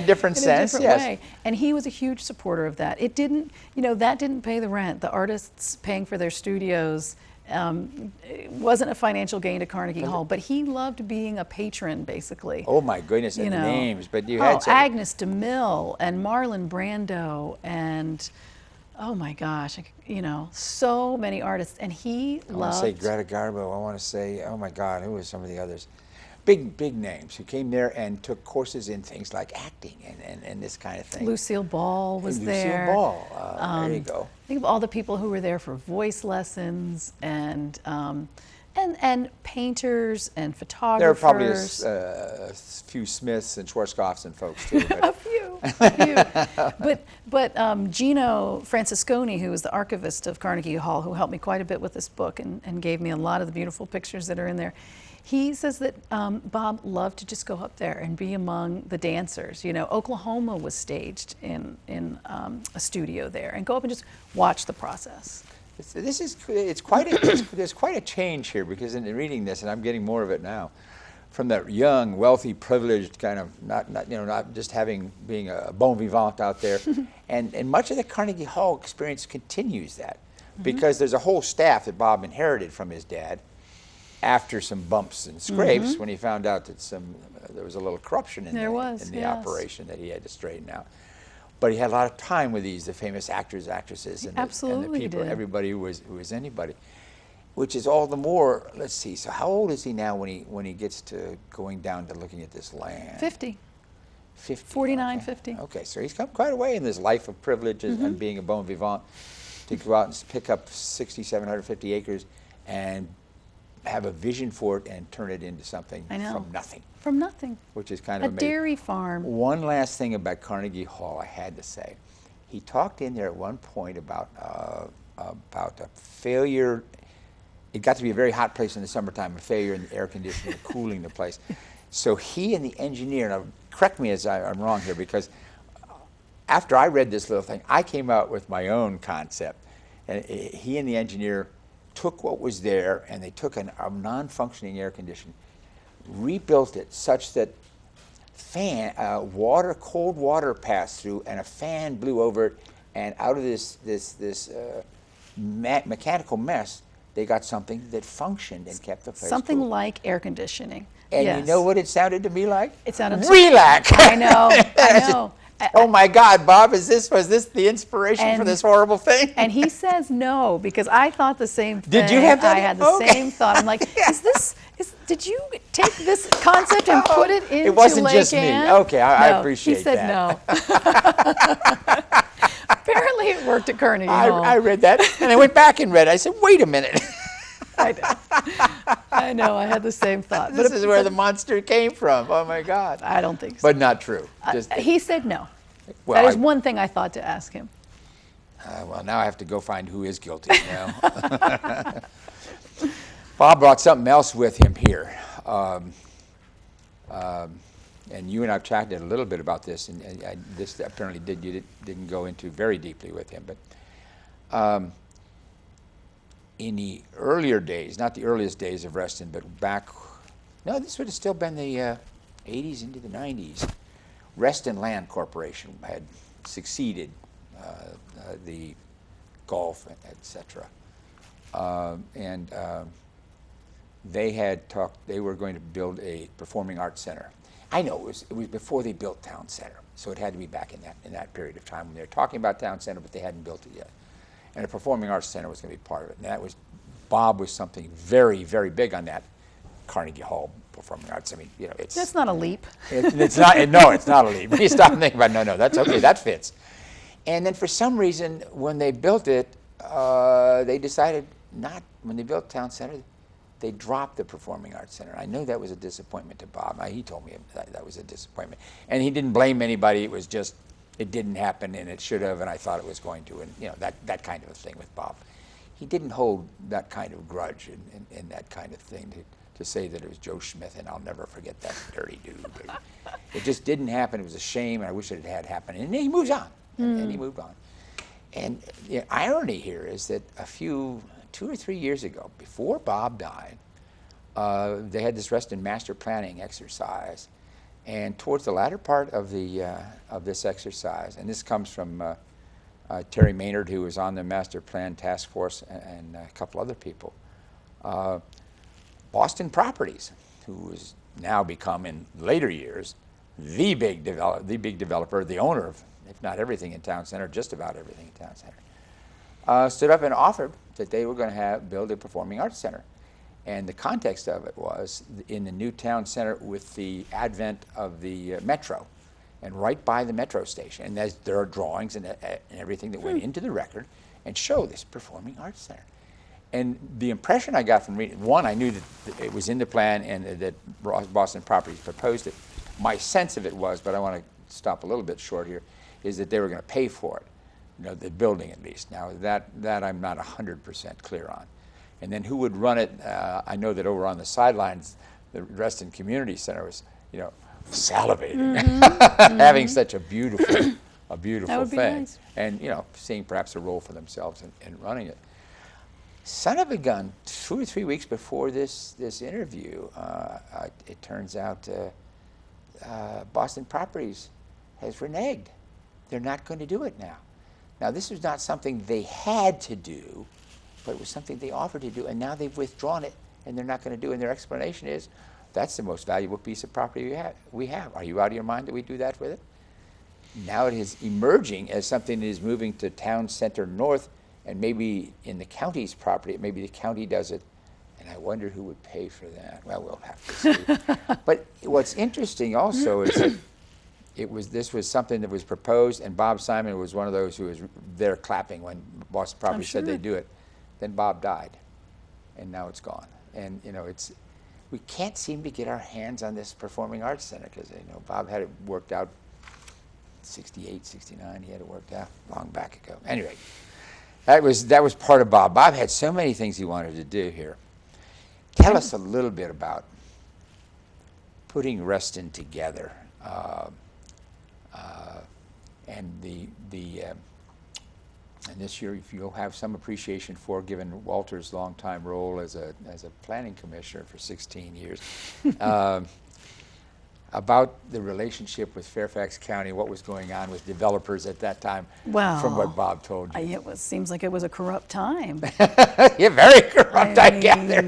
different sense, yes. Way. And he was a huge supporter of that. It didn't, that didn't pay the rent. The artists paying for their studios it wasn't a financial gain to Carnegie Hall, but he loved being a patron, basically. Oh my goodness, and the names. But you had Agnes DeMille and Marlon Brando and oh my gosh, so many artists, and he loved. I want to say Greta Garbo. I want to say, oh my God, who were some of the others? Big names who came there and took courses in things like acting and this kind of thing. Lucille Ball was there. Lucille Ball, there you go. Think of all the people who were there for voice lessons and painters and photographers. There were probably a few Smiths and Schwarzkopfs and folks too. a few. But Gino Francisconi, who was the archivist of Carnegie Hall, who helped me quite a bit with this book and gave me a lot of the beautiful pictures that are in there, He says that Bob loved to just go up there and be among the dancers. You know, Oklahoma was staged in a studio there, and go up and just watch the process. There's quite a change here, because in reading this, and I'm getting more of it now, from that young, wealthy, privileged kind of not just being a bon vivant out there, and much of the Carnegie Hall experience continues that, because there's a whole staff that Bob inherited from his dad after some bumps and scrapes when he found out that there was a little corruption in the operation that he had to straighten out. But he had a lot of time with the famous actors, actresses, and the people, everybody who was anybody, which is all the more. Let's see. So how old is he now when he gets to going down to looking at this land? 50. 50. 49, okay. 50. Okay, so he's come quite a way in this life of privilege and being a bon vivant, to go out and pick up 750 acres and have a vision for it and turn it into something from nothing. From nothing. Which is kind of amazing. A dairy farm. One last thing about Carnegie Hall I had to say. He talked in there at one point about a failure. It got to be a very hot place in the summertime, a failure in the air conditioning, cooling the place. So he and the engineer, now correct me as I'm wrong here, because after I read this little thing, I came out with my own concept. And he and the engineer took what was there, and they took a non-functioning air conditioner, rebuilt it such that cold water passed through, and a fan blew over it, and out of this mechanical mess, they got something that functioned and kept the place something cool. Like air conditioning. And yes. You know what it sounded to me like? It sounded relax. I know. I know. Oh my God, Bob! Was this the inspiration for this horrible thing? And he says no, because I thought the same thing. Did you have that? I had the same thought. I'm like, did you take this concept and put it into It wasn't Lake just Ann? me. Okay, I No, appreciate that. He said no. Apparently it worked at Carnegie Hall. I read that, and I went back and read it. I said, wait a minute. I know, I had the same thought. This is where the monster came from. Oh my God. I don't think so. But not true. He said no. Well, that is one thing I thought to ask him. Well, now I have to go find who is guilty now. Bob brought something else with him here. And you and I have chatted a little bit about this, and this apparently didn't go into very deeply with him. But in the earlier days, not the earliest days of Reston, but this would have still been the 80s into the 90s. Reston Land Corporation had succeeded the Gulf, etc. They had talked. They were going to build a performing arts center. I know it was before they built Town Center, so it had to be back in that period of time when they were talking about Town Center, but they hadn't built it yet. And a performing arts center was going to be part of it. And Bob was something very, very big on that. Carnegie Hall Performing Arts. I mean, that's not a leap. It's not. No, it's not a leap. You stop and think about no, that's okay. That fits. And then for some reason, when they built it, they decided not. When they built Town Center, they dropped the Performing Arts Center. I know that was a disappointment to Bob. He told me that was a disappointment, and he didn't blame anybody. It was just it didn't happen, and it should have, and I thought it was going to, and that kind of a thing with Bob. He didn't hold that kind of grudge and that kind of thing to say that it was Joe Smith, and I'll never forget that dirty dude. It just didn't happen. It was a shame, and I wish it had happened. And he moves on, and he moved on. And the irony here is that 2 or 3 years ago, before Bob died, they had this Reston master planning exercise. And towards the latter part of this exercise, and this comes from Terry Maynard, who was on the master plan task force, and a couple other people, Boston Properties, who has now become in later years the big developer, the owner of, if not everything in Town Center, just about everything in Town Center, stood up and offered that they were going to build a performing arts center. And the context of it was in the new Town Center with the advent of the metro, and right by the metro station. And there are drawings and everything that went into the record and show this performing arts center. And the impression I got from reading, one, I knew that it was in the plan and that Boston Properties proposed it. My sense of it was, but I want to stop a little bit short here, is that they were going to pay for it, the building at least. Now that I'm not 100% clear on. And then who would run it? I know that over on the sidelines, the Reston Community Center was, salivating, having such a beautiful That would be thing, nice. and seeing perhaps a role for themselves in running it. Son of a gun, 2 or 3 weeks before this interview, it turns out Boston Properties has reneged. They're not going to do it now. Now, this was not something they had to do, but it was something they offered to do, and now they've withdrawn it, and they're not going to do it. And their explanation is, that's the most valuable piece of property we have. Are you out of your mind that we do that with it? Now it is emerging as something that is moving to town center north, and maybe in the county's property, maybe the county does it, and I wonder who would pay for that. Well, we'll have to see. But what's interesting also is that this was something that was proposed, and Bob Simon was one of those who was there clapping when Boston Property said they'd do it. Then Bob died, and now it's gone. And we can't seem to get our hands on this performing arts center, because Bob had it worked out 68, 69, he had it worked out long back ago. Anyway, that was part of Bob. Bob had so many things he wanted to do here. Tell us a little bit about putting Reston together, and this year you'll have some appreciation for, given Walter's longtime role as a planning commissioner for 16 years, about the relationship with Fairfax County, what was going on with developers at that time, from what Bob told you. Seems like it was a corrupt time. Yeah, very corrupt, I gather.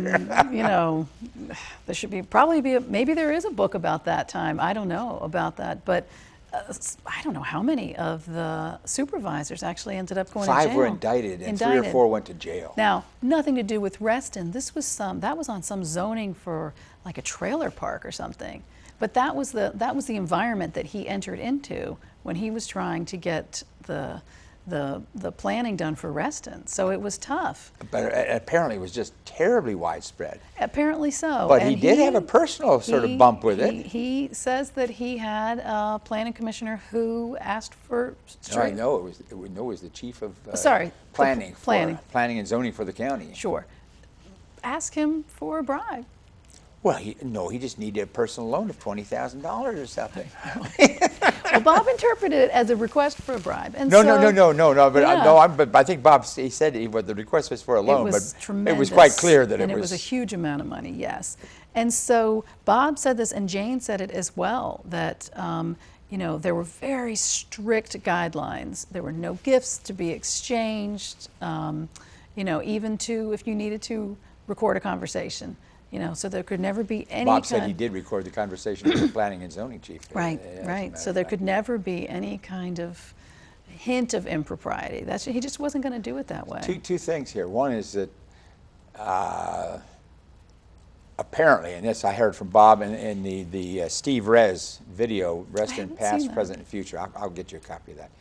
There should maybe there is a book about that time. I don't know about that, but I don't know how many of the supervisors actually ended up going to jail. 5 were indicted, and 3 or 4 went to jail. Now, nothing to do with Reston. That was on some zoning for like a trailer park or something. But that was the environment that he entered into when he was trying to get the planning done for Reston. So it was tough. But apparently it was just terribly widespread. Apparently so. But he did have a personal sort of bump with it. He says that he had a planning commissioner who asked for I know it was the chief of planning and zoning for the county. Sure. Ask him for a bribe. Well, he just needed a personal loan of $20,000 or something. Well, Bob interpreted it as a request for a bribe. And No. But I think Bob, he said the request was for a loan, but tremendous. It was quite clear that it was a huge amount of money. Yes, and so Bob said this, and Jane said it as well, that there were very strict guidelines. There were no gifts to be exchanged. Even if you needed to record a conversation. So there could never be any Bob said he did record the conversation with the planning and zoning chief. Right. So there could never be any kind of hint of impropriety. He just wasn't going to do it that way. Two things here. One is that apparently, and this I heard from Bob in the Steve Rez video, Reston Past, Present, and Future. I'll get you a copy of that.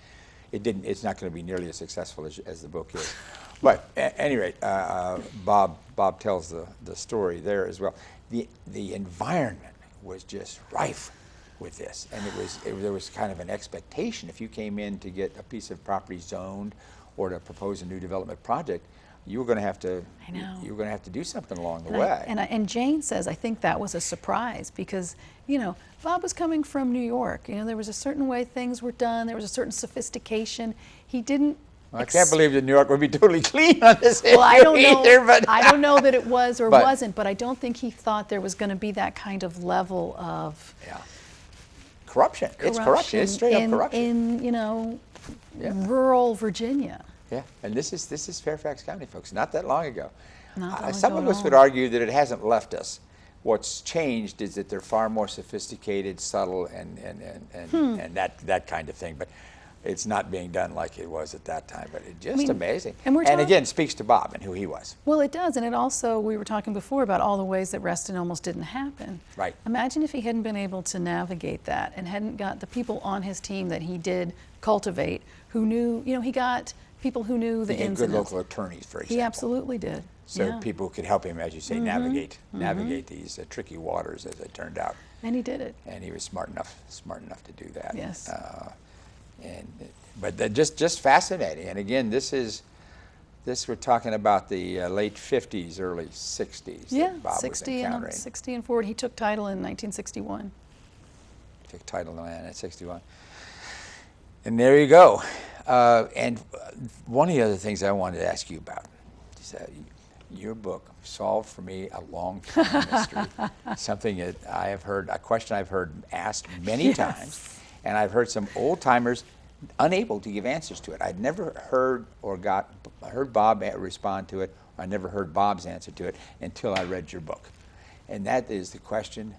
It's not going to be nearly as successful as the book is. But at any rate, Bob tells the story there as well. The environment was just rife with this, and there was kind of an expectation if you came in to get a piece of property zoned or to propose a new development project, you were going to have to. You were going to have to do something along the way. And Jane says, I think that was a surprise because Bob was coming from New York. There was a certain way things were done. There was a certain sophistication. He didn't. I can't believe that New York would be totally clean on this issue I don't know. either, but I don't know that it was or wasn't, but I don't think he thought there was going to be that kind of level of corruption. It's corruption. It's straight up corruption in rural Virginia. Yeah, and this is Fairfax County, folks. Not that long ago. Some of us would argue that it hasn't left us. What's changed is that they're far more sophisticated, subtle, and that kind of thing. But it's not being done like it was at that time. But it's just amazing. And again, speaks to Bob and who he was. Well, it does, and it also, we were talking before about all the ways that Reston almost didn't happen. Right. Imagine if he hadn't been able to navigate that and hadn't got the people on his team that he did cultivate, who knew, he got people who knew the ins and outs. Good local attorneys, for example. He absolutely did. So people could help him, as you say, navigate these tricky waters, as it turned out. And he did it. And he was smart enough to do that. Yes. But just fascinating. And again, this is This we're talking about the late 50s, early 60s. Yeah, that Bob was 60 encountering. and 60 and forward. He took title in 1961. Took title of land at 61. And there you go. And one of the other things I wanted to ask you about is your book solved for me a long-time mystery. Something that I have heard, a question I've heard asked many times, and I've heard some old-timers unable to give answers to it. I'd never heard heard Bob respond to it. I never heard Bob's answer to it until I read your book. And that is the question,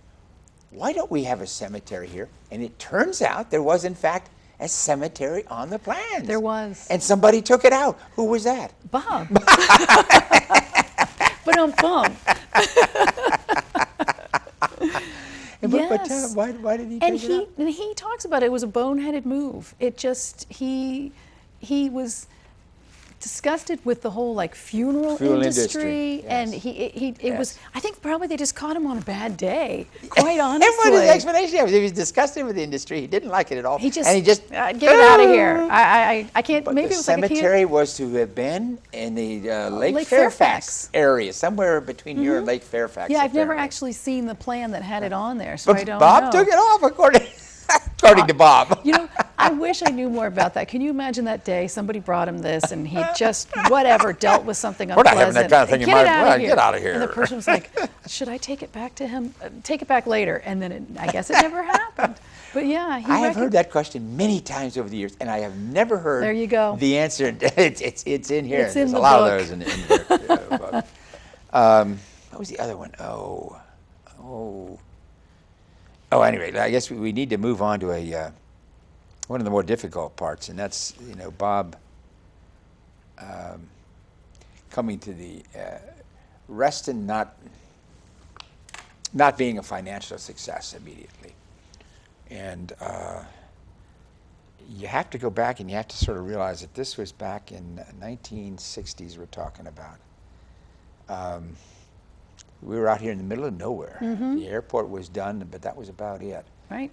why don't we have a cemetery here? And it turns out there was, in fact, a cemetery on the plans. There was. And somebody took it out. Who was that? Bob. Ba-dum-bum. But tell him, why did he take it out? And he talks about it was a boneheaded move. It just, he was disgusted with the whole like funeral industry. Yes. And it Yes. was, I think probably they just caught him on a bad day, quite honestly. And what his explanation was, he was disgusted with the industry. He didn't like it at all. He just, and he just get it out of here. I can't, But maybe the it was like cemetery was to have been in the Lake Lake Fairfax Fairfax. area, somewhere between here and Lake Fairfax. Yeah, I've never apparently. actually seen the plan that had it on there, so I But don't Bob know. took it off, according to Bob. You know, I wish I knew more about that. Can you imagine that day somebody brought him this and he just, whatever, dealt with something We're not unpleasant. having that kind of thing in my blood. Get out of here. And the person was like, should I take it back to him? Take it back later. And then I guess it never happened. But yeah, I have heard that question many times over the years, and I have never heard There you go. the answer. It's in here. It's in There's the a lot book. of those in the book. What was the other one? Anyway, I guess we need to move on to one of the more difficult parts, and that's, Bob coming to the Reston not being a financial success immediately. And you have to go back and you have to sort of realize that this was back in 1960s we're talking about. We were out here in the middle of nowhere. The airport was done, but that was about it. Right.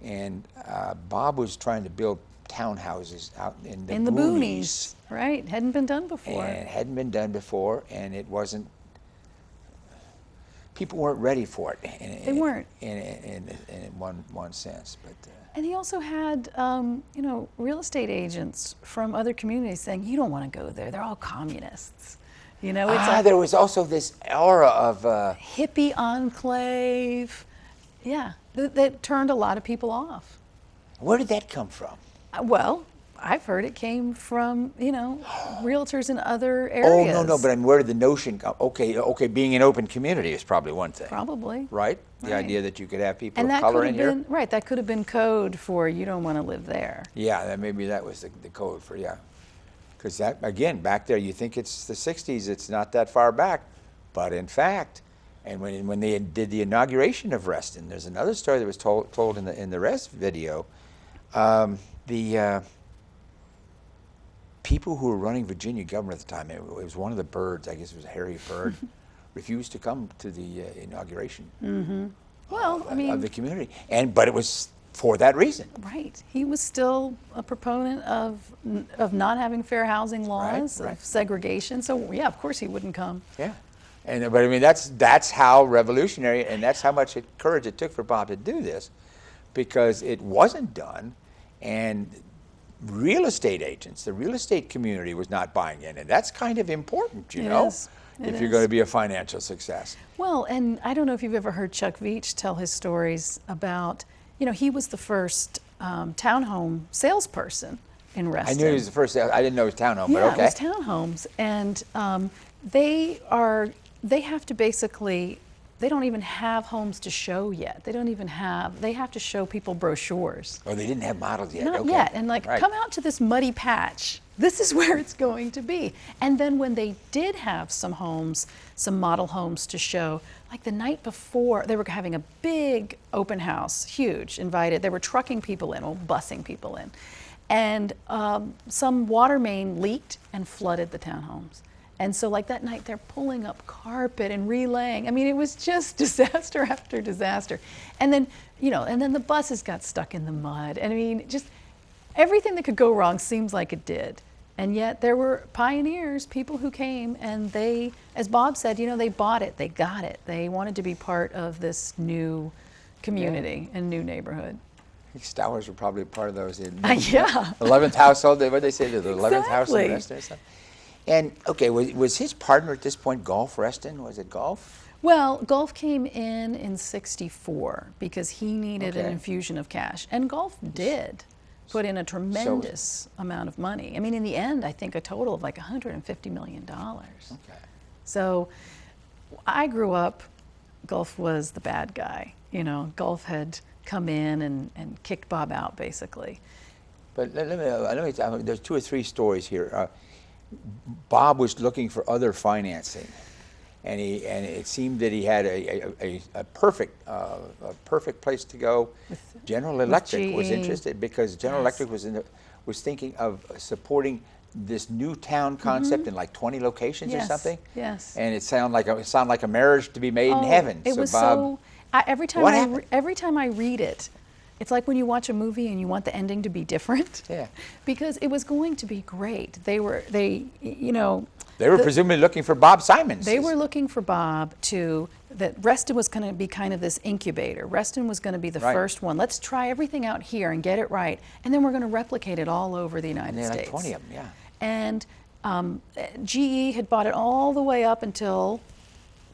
And Bob was trying to build townhouses out in the In the boonies. Right. Hadn't been done before. And it hadn't been done before, and it wasn't, people weren't ready for it. They weren't. In one sense. But And he also had, real estate agents from other communities saying, you don't want to go there. They're all communists. It's there was also this aura of hippie enclave. Yeah, that turned a lot of people off. Where did that come from? Well, I've heard it came from, realtors in other areas. Oh, no, but where did the notion come? Okay, being an open community is probably one thing. Probably. Right? The idea that you could have people And of that color could in have here? been, right, that could have been code for you don't want to live there. Yeah, maybe that was the code for, Because that, again, back there, you think it's the 60s, it's not that far back. But in fact, and when they did the inauguration of Reston, there's another story that was told in the Rest video. The people who were running Virginia government at the time, it was one of the Byrds, I guess it was Harry Byrd, refused to come to the inauguration Well, of the community. But it was for that reason. Right. He was still a proponent of not having fair housing laws, Right. of segregation. So, yeah, of course he wouldn't come. Yeah. But I mean, that's how revolutionary, and that's how much courage it took for Bob to do this, because it wasn't done, and real estate agents, the real estate community was not buying in, and that's kind of important, you know, if you're going to be a financial success. Well, and I don't know if you've ever heard Chuck Veach tell his stories about, he was the first townhome salesperson in Reston. I knew he was the first. I didn't know it was townhome, but okay. Yeah, it was townhomes, and they have to basically, they don't even have homes to show yet. They have to show people brochures. Oh, they didn't have models yet. Not okay. yet, and come out to this muddy patch. This is where it's going to be. And then when they did have some homes, some model homes to show, like the night before, they were having a big open house, huge, invited. They were trucking people in, or busing people in. And some water main leaked and flooded the townhomes. And so like that night, they're pulling up carpet and relaying. I mean, it was just disaster after disaster. And then, and then the buses got stuck in the mud. And I mean, just everything that could go wrong seems like it did. And yet there were pioneers, people who came, and they, as Bob said, they bought it, they got it. They wanted to be part of this new community and new neighborhood. I think Stowers were probably part of those. Yeah. 11th household, what did they say? The 11th house in Exactly. Reston or something? And, okay, was his partner at this point Golf Reston? Was it Golf? Well, Gulf came in '64 because he needed an Okay. infusion of cash. And Gulf did put in a tremendous amount of money. I mean, in the end, I think a total of like $150 million. Okay. So I grew up, Gulf was the bad guy. Gulf had come in and kicked Bob out, basically. But let me tell you, there's 2 or 3 stories here. Bob was looking for other financing, and it seemed that he had a perfect place to go. General Electric was GE. interested because General Yes. Electric was thinking of supporting this new town concept in like 20 locations or Yes, something. yes. And it sounded like a marriage to be made in Oh, heaven. It was Bob, so. Every What happened? time I read it, it's like when you watch a movie and you want the ending to be different. Yeah. Because it was going to be great. They were presumably looking for Bob Simons. They were looking for Bob that Reston was going to be kind of this incubator. Reston was going to be the Right. first one. Let's try everything out here and get it right, and then we're going to replicate it all over the United And there are like States. 20 of them, yeah. And GE had bought it all the way up until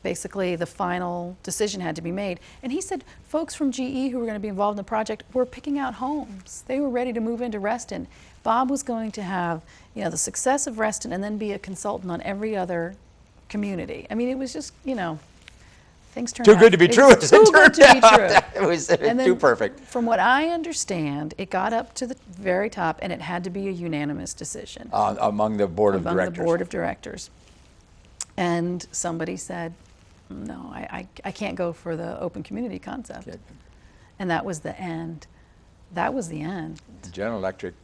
basically the final decision had to be made. And he said folks from GE who were going to be involved in the project were picking out homes. They were ready to move into Reston. Bob was going to have, the success of Reston and then be a consultant on every other community. I mean, it was just, things turned Too out. good to be it true, was as it too good to turned be out. true. It was And then, too perfect. From what I understand, it got up to the very top, and it had to be a unanimous decision Among the board of among directors. the board of directors. And somebody said, no, I can't go for the open community concept. Okay. And that was the end. That was the end. General Electric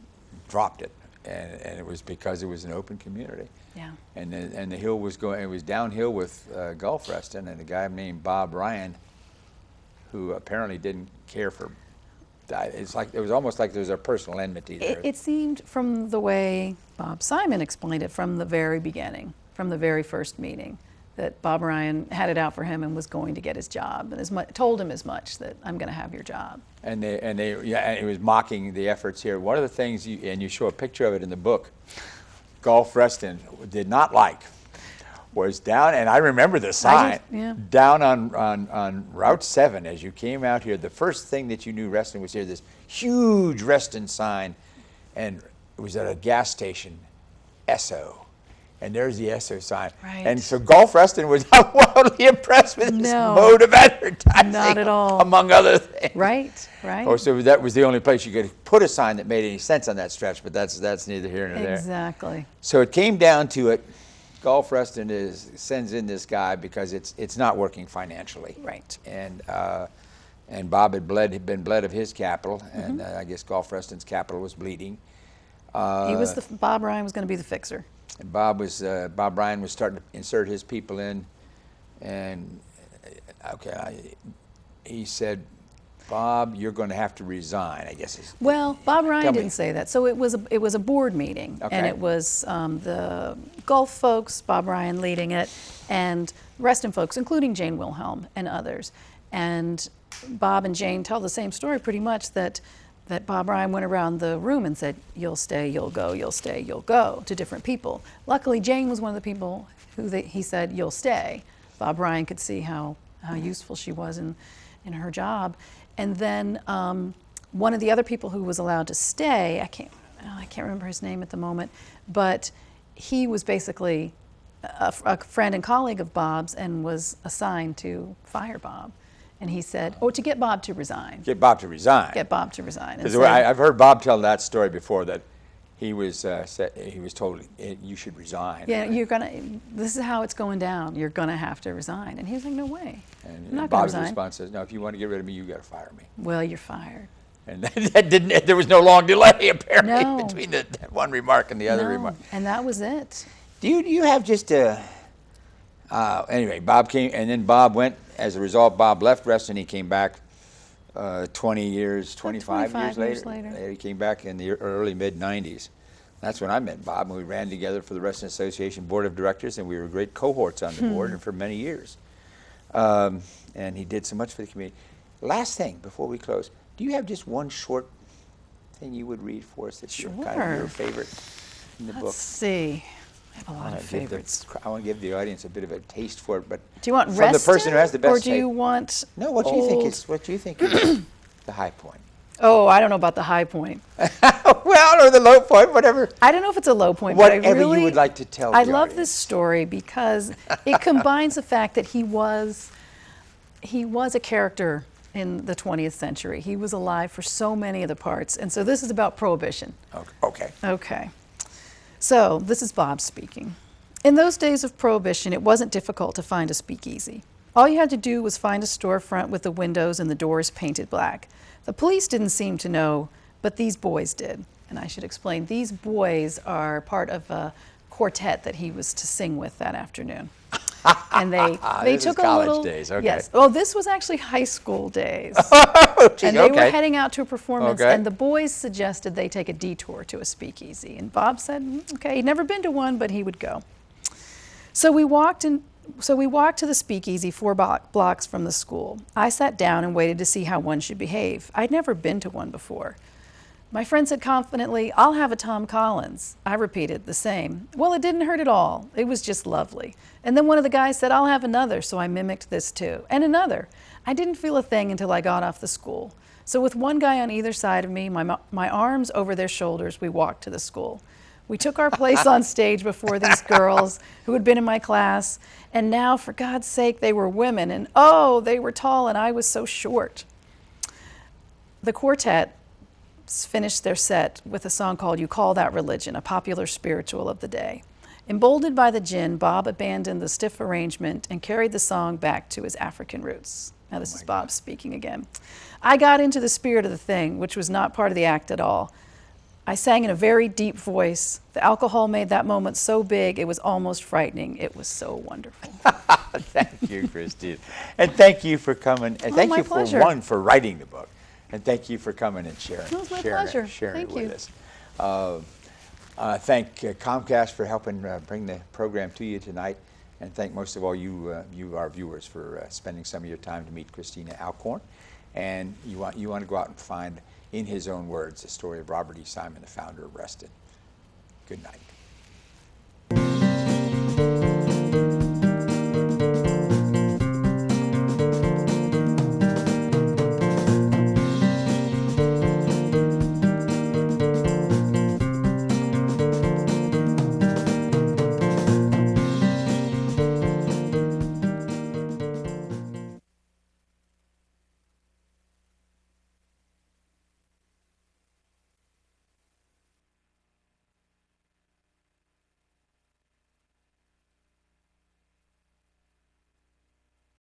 dropped it, and it was because it was an open community. Yeah. And the hill was going. It was downhill with Gulf Reston, and a guy named Bob Ryan, who apparently didn't care for. It was almost like there was a personal enmity there. It seemed from the way Bob Simon explained it from the very beginning, from the very first meeting, that Bob Ryan had it out for him and was going to get his job, and told him as much, that I'm going to have your job. And it was mocking the efforts here. One of the things, and you show a picture of it in the book, Gulf Reston did not like, was down, and I remember the sign, down on Route 7 as you came out here. The first thing that you knew Reston was here, this huge Reston sign, and it was at a gas station, Esso. And there's the Esso sign. Right. And so Gulf Reston was not wildly impressed with this No. mode of advertising. Not at all. Among other things. Right, right. Oh, so that was the only place you could put a sign that made any sense on that stretch, but that's neither here nor there. Exactly. So it came down to it. Gulf Reston sends in this guy because it's not working financially. Right. And Bob had been bled of his capital, and I guess Gulf Reston's capital was bleeding. Bob Ryan was going to be the fixer. And Bob Ryan was starting to insert his people in, and he said, "Bob, you're going to have to resign." I guess. Well, Bob Ryan Tell me. didn't say that. So it was a board meeting, and Okay. it was the Gulf folks, Bob Ryan leading it, and Reston folks, including Jane Wilhelm and others. And Bob and Jane tell the same story pretty much, that Bob Ryan went around the room and said, "You'll stay, you'll go, you'll stay, you'll go," to different people. Luckily, Jane was one of the people who he said, "You'll stay." Bob Ryan could see how useful she was in her job. And then one of the other people who was allowed to stay, I can't remember his name at the moment, but he was basically a friend and colleague of Bob's and was assigned to fire Bob. And he said, to get Bob to resign. Get Bob to resign. Get Bob to resign. Because I've heard Bob tell that story before, that he was told, "You should resign." Yeah, this is how it's going down. You're gonna have to resign. And he was like, "No way. And I'm not Bob's gonna resign." response is, "No, if you want to get rid of me, you got to fire me." Well, you're fired. And there was no long delay apparently No. between that one remark and the other remark. And that was it. Do you have just anyway, Bob came, and then Bob went. As a result, Bob left Reston. He came back 25 years 25 years later. later. He came back in the early mid-'90s. That's when I met Bob, and we ran together for the Reston Association Board of Directors, and we were great cohorts on the board and for many years. And he did so much for the community. Last thing before we close, do you have just one short thing you would read for us that's kind of your favorite in the book? Let's see. I have a lot of favorites. I want to give the audience a bit of a taste for it, but Do you want from Reston, the person who has the best or do you want No, what do you think is the high point? Oh, I don't know about the high point. Well, or the low point, whatever. I don't know if it's a low point, Whatever but I really, you would like to tell I the love audience. this story because it combines the fact that he was a character in the 20th century. He was alive for so many of the parts. And so this is about Prohibition. Okay. Okay. So this is Bob speaking. In those days of Prohibition, it wasn't difficult to find a speakeasy. All you had to do was find a storefront with the windows and the doors painted black. The police didn't seem to know, but these boys did. And I should explain, these boys are part of a quartet that he was to sing with that afternoon. And they took a little days. Okay. Yes. Oh, this was actually high school days. And they were heading out to a performance, and the boys suggested they take a detour to a speakeasy. And Bob said, okay, he'd never been to one, but he would go. So we walked to the speakeasy 4 blocks from the school. I sat down and waited to see how one should behave. I'd never been to one before. My friend said confidently, I'll have a Tom Collins. I repeated the same. Well, it didn't hurt at all. It was just lovely. And then one of the guys said, I'll have another, so I mimicked this too. And another. I didn't feel a thing until I got off the school. So with one guy on either side of me, my arms over their shoulders, we walked to the school. We took our place on stage before these girls who had been in my class, and now, for God's sake, they were women, and oh, they were tall, and I was so short. The quartet finished their set with a song called You Call That Religion, a popular spiritual of the day. Emboldened by the gin, Bob abandoned the stiff arrangement and carried the song back to his African roots. Now this is Bob speaking again. I got into the spirit of the thing, which was not part of the act at all. I sang in a very deep voice. The alcohol made that moment so big, it was almost frightening. It was so wonderful. Thank you, Kristina. And thank you for coming. And thank you, pleasure. for writing the book. And thank you for coming and sharing. It was my pleasure. Sharing Thank it you. with us. Thank Comcast for helping bring the program to you tonight. And thank most of all you, our viewers, for spending some of your time to meet Kristina Alcorn. And you want to go out and find, in his own words, the story of Robert E. Simon, the founder of Reston. Good night.